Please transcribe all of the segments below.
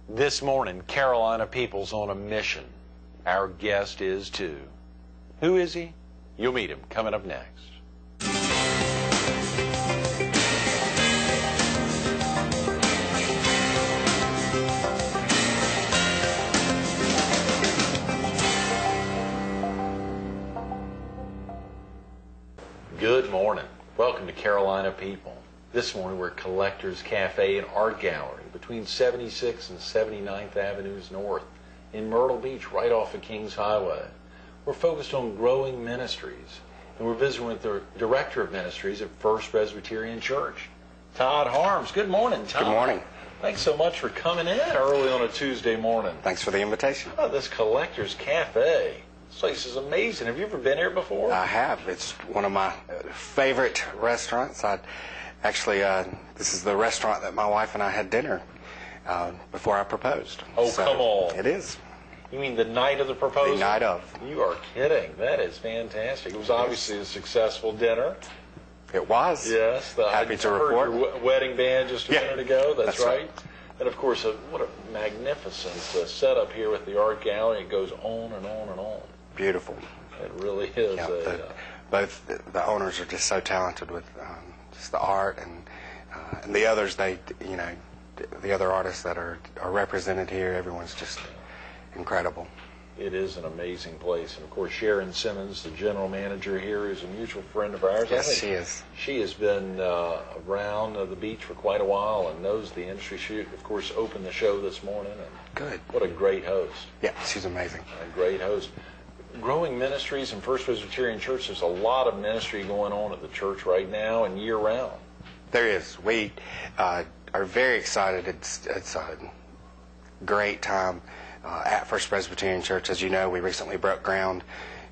This morning, Carolina people's on a mission. Our guest is too. Who is he? You'll meet him coming up next. Good morning. Welcome to Carolina People. This morning we're at Collector's Cafe and Art Gallery between 76th and 79th Avenues North in Myrtle Beach, right off of Kings Highway. We're focused on growing ministries, and we're visiting with the Director of Ministries at First Presbyterian Church, Todd Harms. Good morning, Todd. Good morning. Thanks so much for coming in early on a Tuesday morning. Thanks for the invitation. How about this Collector's Cafe? This place is amazing. Have you ever been here before? I have. It's one of my favorite restaurants. This is the restaurant that my wife and I had dinner before I proposed. Oh, so come on. It is. You mean the night of the proposal? The night of. You are kidding. That is fantastic. It was obviously a successful dinner. It was. Yes. Happy to report. Your wedding band just a minute ago. That's right. right. And of course, what a magnificent setup here with the art gallery. It goes on and on and on. Beautiful. It really is. Yeah, both the owners are just so talented with just the art, and the others. The other artists that are represented here. Everyone's just incredible. It is an amazing place. And of course, Sharon Simmons, the general manager here, is a mutual friend of ours. Yes, she is. She has been around the beach for quite a while and knows the industry. She, of course, opened the show this morning. And good. What a great host. Yeah, she's amazing. A great host. Growing ministries in First Presbyterian Church, there's a lot of ministry going on at the church right now and year-round. There is. We are very excited. It's a great time at First Presbyterian Church. As you know, we recently broke ground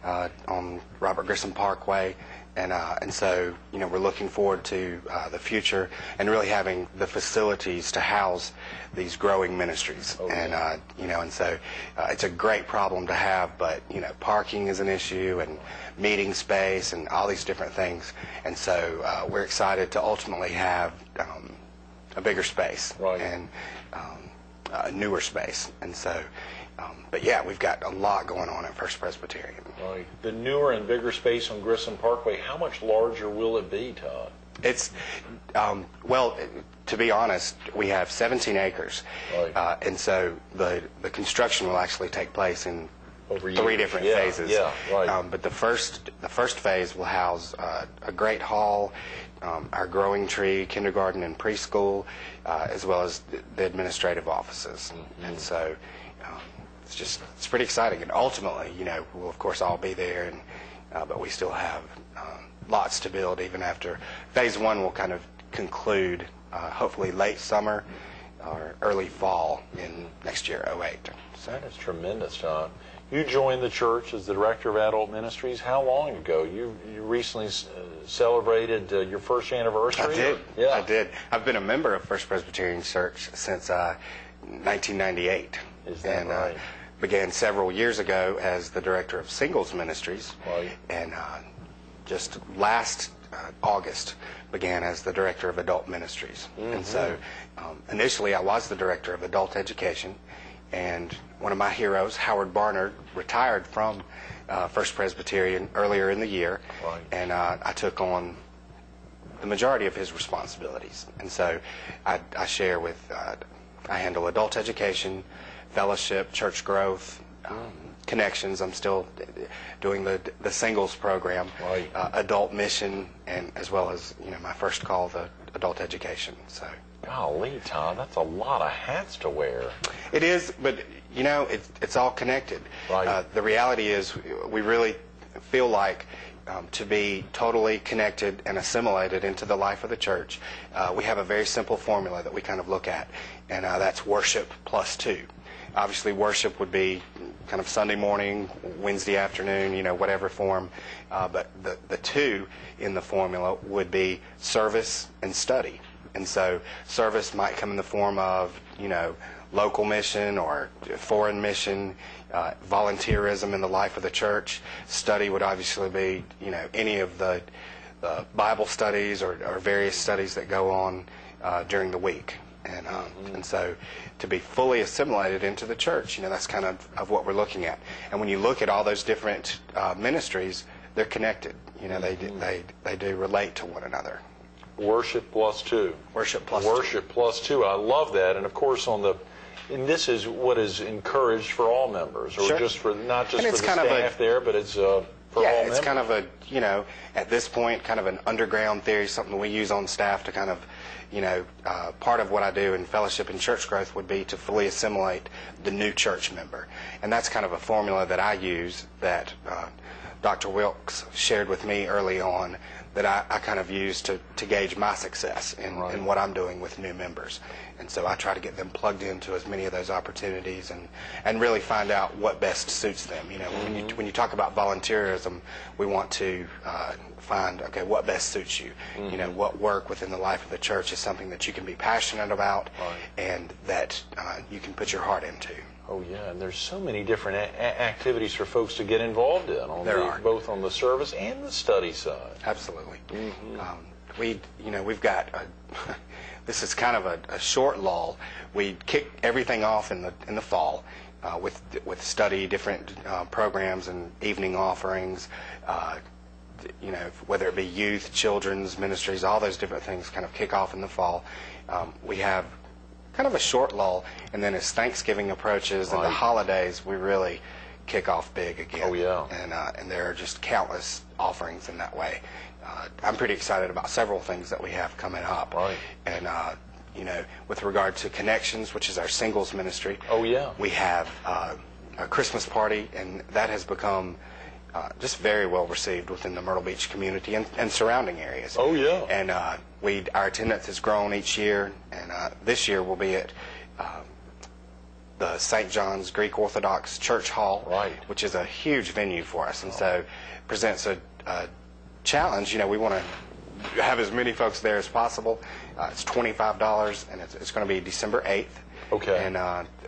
on Robert Grissom Parkway, and so we're looking forward to the future and really having the facilities to house these growing ministries. Oh, and so it's a great problem to have, but parking is an issue and meeting space and all these different things. And so we're excited to ultimately have a bigger space, right, and a newer space. And so but yeah, we've got a lot going on at First Presbyterian. Right. The newer and bigger space on Grissom Parkway, how much larger will it be, Todd? It's, well, to be honest, we have 17 acres. Right. And so the construction will actually take place in over 3 different phases. Yeah, right. But the first phase will house a great hall, our growing tree, kindergarten and preschool, as well as the administrative offices. Mm-hmm. And so it's pretty exciting. And ultimately, we'll of course all be there, and but we still have lots to build even after phase 1 will kind of conclude, hopefully late summer or early fall in next year, 2008. So that is tremendous, Todd. You joined the church as the Director of Adult Ministries. How long ago? You recently celebrated your first anniversary? I did. Yeah. I did. I've been a member of First Presbyterian Church since 1998. Is that right? Began several years ago as the Director of Singles Ministries. Right. And just last August began as the Director of Adult Ministries. Mm-hmm. And so initially I was the Director of Adult Education, and one of my heroes, Howard Barnard, retired from First Presbyterian earlier in the year. Right. And I took on the majority of his responsibilities. And so I handle adult education, fellowship, church growth, connections. I'm still doing the singles program, right, adult mission, and as well as my first call, the adult education. So, golly, Todd, that's a lot of hats to wear. It is, but it's all connected. Right. The reality is, we really feel like to be totally connected and assimilated into the life of the church, we have a very simple formula that we kind of look at, and that's worship plus 2. Obviously, worship would be kind of Sunday morning, Wednesday afternoon, whatever form. But the 2 in the formula would be service and study. And so service might come in the form of, local mission or foreign mission, volunteerism in the life of the church. Study would obviously be, any of the Bible studies or various studies that go on during the week. And so to be fully assimilated into the church, that's kind of what we're looking at. And when you look at all those different ministries, they're connected. They do relate to one another. Worship plus two. Worship plus Worship plus two. I love that. And of course, and this is what is encouraged for all members, or Sure. not just for the kind of staff there, but it's for all members. It's kind of at this point, kind of an underground theory, something we use on staff to kind of, part of what I do in fellowship and church growth would be to fully assimilate the new church member. And that's kind of a formula that I use that Dr. Wilkes shared with me early on, that I kind of use to gauge my success in what I'm doing with new members. And so I try to get them plugged into as many of those opportunities and really find out what best suits them. When you talk about volunteerism, we want to find, what best suits you. What work within the life of the church is something that you can be passionate about and that you can put your heart into. Oh yeah, and there's so many different activities for folks to get involved in, both on the service and the study side. Absolutely. We've got this is kind of a short lull. We kick everything off in the fall with study, different programs and evening offerings. Whether it be youth, children's ministries, all those different things kind of kick off in the fall. We have kind of a short lull, and then as Thanksgiving approaches and the holidays, we really kick off big again. Oh yeah. And there are just countless offerings in that way. I'm pretty excited about several things that we have coming up. Right. And with regard to Connections, which is our singles ministry. Oh yeah. We have a Christmas party, and that has become just very well received within the Myrtle Beach community and surrounding areas. Oh yeah. And our attendance has grown each year, and this year we'll be at the St. John's Greek Orthodox Church Hall, which is a huge venue for us, and so presents a challenge. We want to have as many folks there as possible. It's $25, and it's going to be December 8th. Okay. And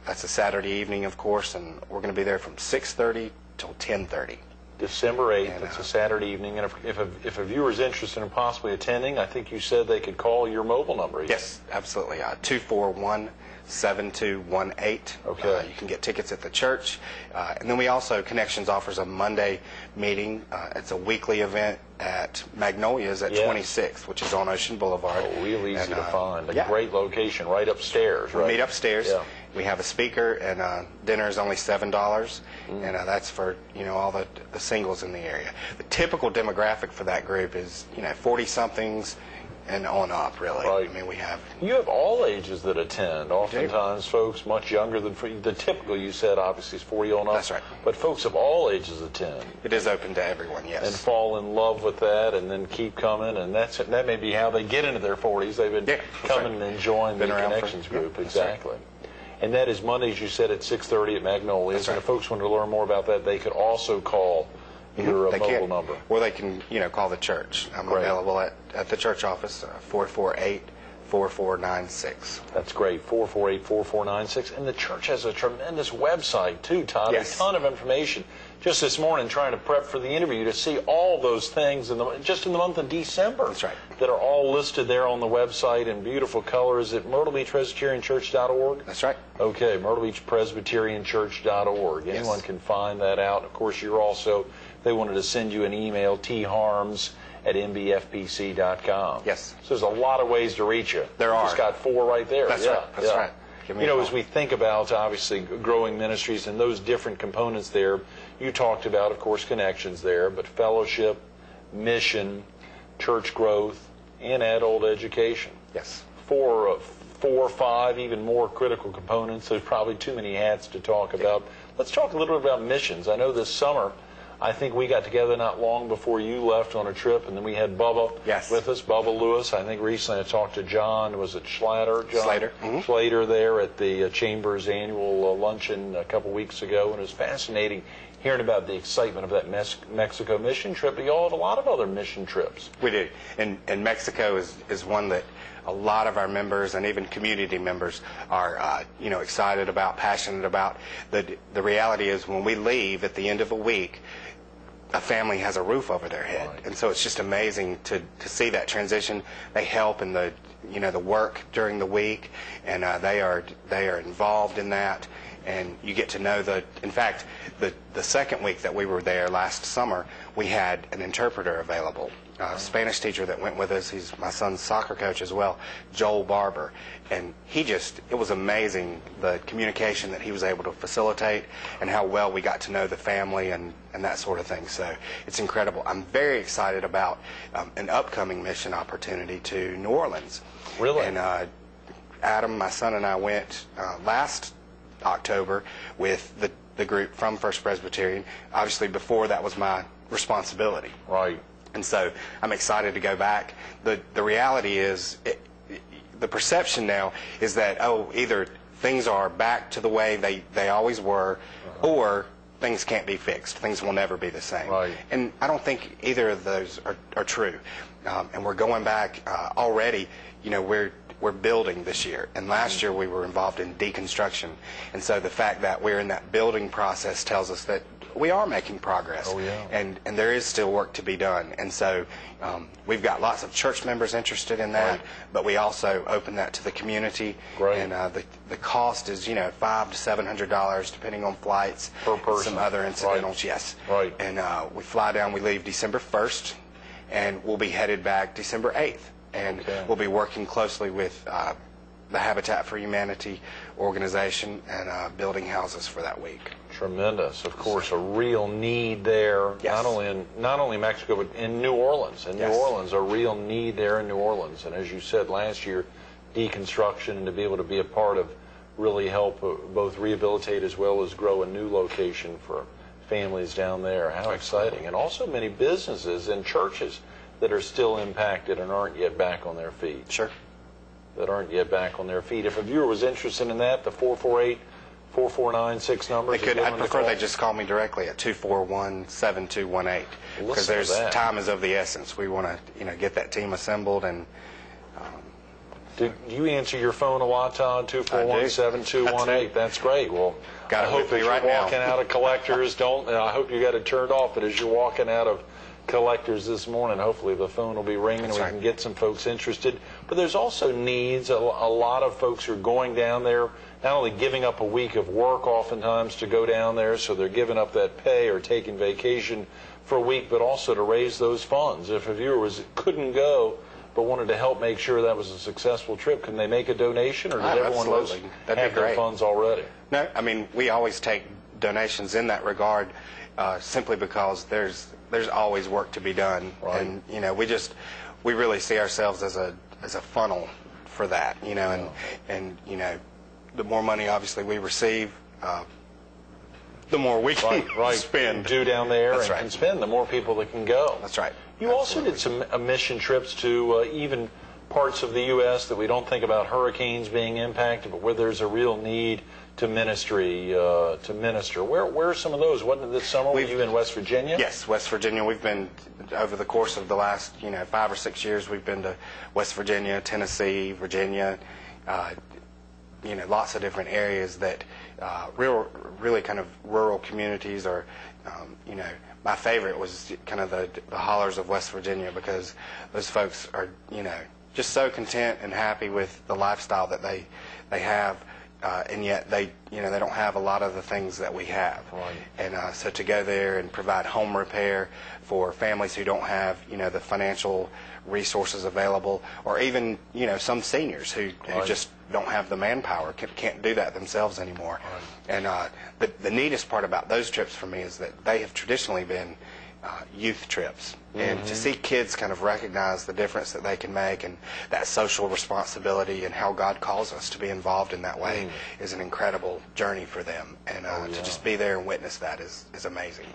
that's a Saturday evening, of course, and we're going to be there from 6:30 till 10:30. December 8th, it's a Saturday evening, and if a viewer is interested in possibly attending, I think you said they could call your mobile number. Yes, absolutely. 241-7218. Okay. You can get tickets at the church. And then we also, Connections offers a Monday meeting. It's a weekly event at Magnolia's at 26th, which is on Ocean Boulevard. Oh, real easy to find. A great location, right upstairs, right? We meet upstairs. Yeah. We have a speaker, and dinner is only $7, and that's for all the singles in the area. The typical demographic for that group is 40-somethings and on up, really. Right. I mean, you have all ages that attend. Oftentimes, folks much younger than the typical. You said obviously is 40 on up. That's right. But folks of all ages attend. It is open to everyone, yes. And fall in love with that, and then keep coming, and that may be how they get into their 40s. They've been coming and enjoying the Connections group. Exactly. Right. And that is Mondays, you said, at 6:30 at Magnolia's. And if folks want to learn more about that, they could also call your mobile number. Or they can, call the church. I'm available at the church office, 448-4496. That's great, 448-4496. And the church has a tremendous website, too, Todd. Yes. A ton of information. Just this morning, trying to prep for the interview, to see all those things just in the month of December. That's right. That are all listed there on the website in beautiful colors at MyrtleBeachPresbyterianChurch.org. That's right. Okay, MyrtleBeachPresbyterianChurch.org. Anyone can find that out. Of course, you're also, they wanted to send you an email, tharms@mbfpc.com. Yes. So there's a lot of ways to reach you. There are. Just got 4 right there. That's right. That's right. As we think about, obviously, growing ministries and those different components there, you talked about, of course, Connections there, but fellowship, mission, church growth, and adult education. Yes. 4 or 5 even more critical components. There's probably too many hats to talk about. Let's talk a little bit about missions. I know this summer, I think we got together not long before you left on a trip, and then we had Bubba with us, Bubba Lewis. I think recently I talked to John, was it Slater? Slater. Mm-hmm. Slater there at the Chamber's annual luncheon a couple weeks ago, and it was fascinating hearing about the excitement of that Mexico mission trip. But you all have a lot of other mission trips. We do. And Mexico is one that a lot of our members and even community members are excited about, passionate about. The reality is when we leave at the end of a week, a family has a roof over their head. Right. And so it's just amazing to see that transition. They help in the the work during the week, and they are involved in that, and you get to know in fact, the second week that we were there last summer, we had an interpreter available. A Spanish teacher that went with us, he's my son's soccer coach as well, Joel Barber. And it was amazing the communication that he was able to facilitate and how well we got to know the family and that sort of thing. So it's incredible. I'm very excited about an upcoming mission opportunity to New Orleans. Really? And Adam, my son, and I went last October with the group from First Presbyterian. Obviously, before that was my responsibility. Right. And so I'm excited to go back. The reality is, the perception now is that, either things are back to the way they always were, or things can't be fixed. Things will never be the same. Right. And I don't think either of those are true. And we're going back already. We're building this year, and last year we were involved in deconstruction. And so the fact that we're in that building process tells us that we are making progress. Oh, yeah. And there is still work to be done. And so we've got lots of church members interested in that, right. but we also open that to the community. Right. And the cost is $500 to $700 depending on flights per person. And some other incidentals. Right. Yes. Right. And we fly down. We leave December 1st, and we'll be headed back December 8th. And we'll be working closely with the Habitat for Humanity organization and building houses for that week. Tremendous. Of course, a real need there, yes. not only Mexico, but in New Orleans. In yes. New Orleans, a real need there in New Orleans. And as you said last year, deconstruction, and to be able to be a part of really help both rehabilitate as well as grow a new location for families down there. How exciting. And also many businesses and churches that are still impacted and aren't yet back on their feet. Sure. That aren't yet back on their feet. If a viewer was interested in that, the 448-4496 numbers. I'd prefer they just call me directly at 241-7218 because time is of the essence. We want to get that team assembled. And do you answer your phone a lot, Todd? 241-7218. That's great. Well, I hope as you're walking out of Collectors, I hope you got it turned off. But as you're walking out of Collectors this morning, hopefully the phone will be ringing and we can get some folks interested. But there's also needs. A lot of folks are going down there, not only giving up a week of work oftentimes to go down there, so they're giving up that pay or taking vacation for a week, but also to raise those funds. If a viewer couldn't go but wanted to help make sure that was a successful trip, can they make a donation, or does everyone have their funds already? No, I mean, we always take donations in that regard simply because there's always work to be done. Right. And we really see ourselves as a funnel for that, and the more money obviously we receive, the more we can spend. Do down there. That's and right. can spend, the more people that can go. That's right. You also did some mission trips to even parts of the U.S. that we don't think about hurricanes being impacted, but where there's a real need to minister. Where are some of those? Wasn't it this summer? Were you in West Virginia? Yes, West Virginia. We've been, over the course of the last 5 or 6 years, we've been to West Virginia, Tennessee, Virginia, lots of different areas that really kind of rural communities are, my favorite was kind of the hollers of West Virginia, because those folks are, just so content and happy with the lifestyle that they have. And yet they don't have a lot of the things that we have. Right. And so to go there and provide home repair for families who don't have the financial resources available, or even some seniors who just don't have the manpower, can't do that themselves anymore. Right. And the neatest part about those trips for me is that they have traditionally been youth trips. And to see kids kind of recognize the difference that they can make, and that social responsibility, and how God calls us to be involved in that way is an incredible journey for them. And to just be there and witness that is amazing.